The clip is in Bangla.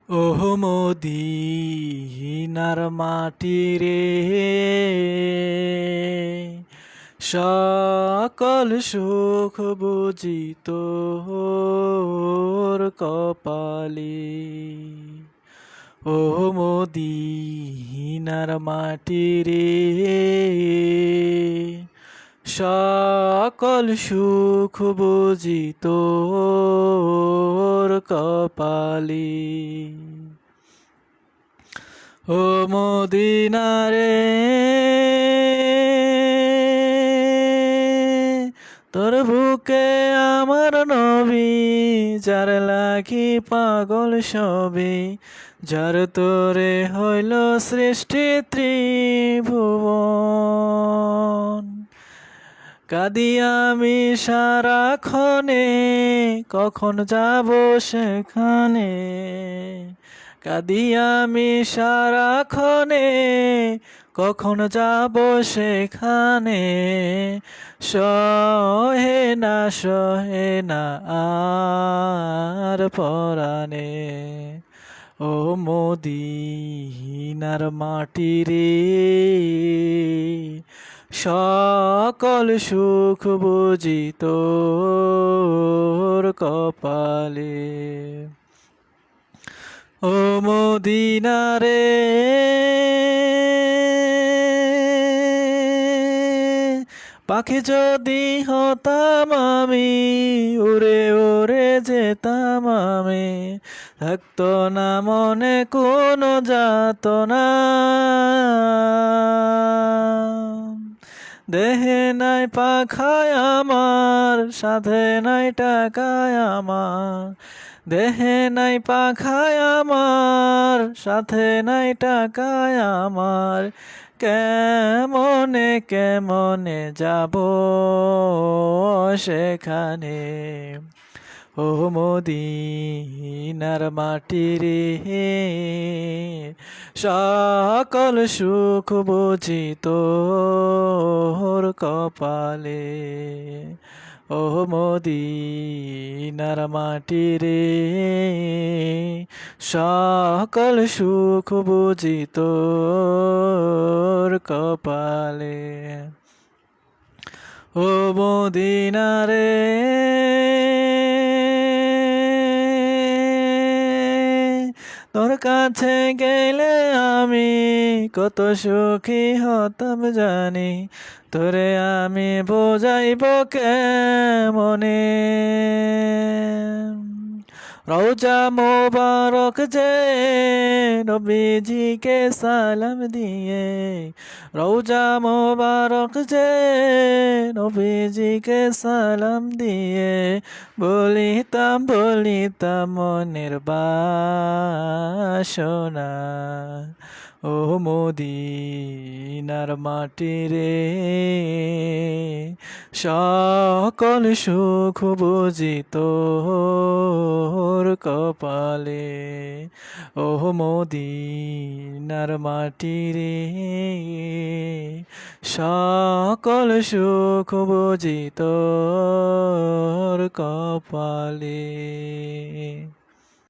ওহো মদিনার মাটি রে, সকল সুখ বুঝি তোর কপালে। ওহো মদিনার মাটি রে, সকল সুখ বুঝি তোর কপালে। ও মদিনারে, তোর বুকে আমার নবী, যার লাগি পাগল সবে, যার তোরে হইল সৃষ্টি ত্রিভুবন। কাঁদি আমি সারাক্ষণে, কখন যাব সেখানে। কাঁদি আমি সারাক্ষণে, কখন যাব সেখানে। সহে না আর পরাণে। ও মদিনার মাটি রে, সকল সুখ বুঝি তোর কপালে। ও মদিনারে, পাখি যদি হতাম আমি, উড়ে উড়ে যেতাম আমি, থাকতো না মনে কোনো যাতনা। দেহে নাই পাখায় আমার, সাথে নাই টাকায় আমার। দেহে নাই পাখায় আমার, সাথে নাই টাকায় আমার। কেমনে কেমনে যাব সেখানে। ও মদিনার মাটি রে, সকল সুখ বুঝি তোর কপালে। ও মদিনার মাটি রে, সকল সুখ বুঝি তোর কপালে। ও মদিনারে, তোর কাছে গেলে আমি কত সুখী হতাম জানি। তোরে আমি বোঝাইব কেমনে। রওজা মোবারক যে নবীজিকে সালাম দিয়ে, রওজা মোবারক যে নবীজিকে সালাম দিয়ে, বলিতাম মনের বাসনা। ও মদিনার মাটি রে, সকল সুখ বুঝি তোর কপালে। ও মদিনার মাটি রে, সকল সুখ বুঝি তোর কপালে।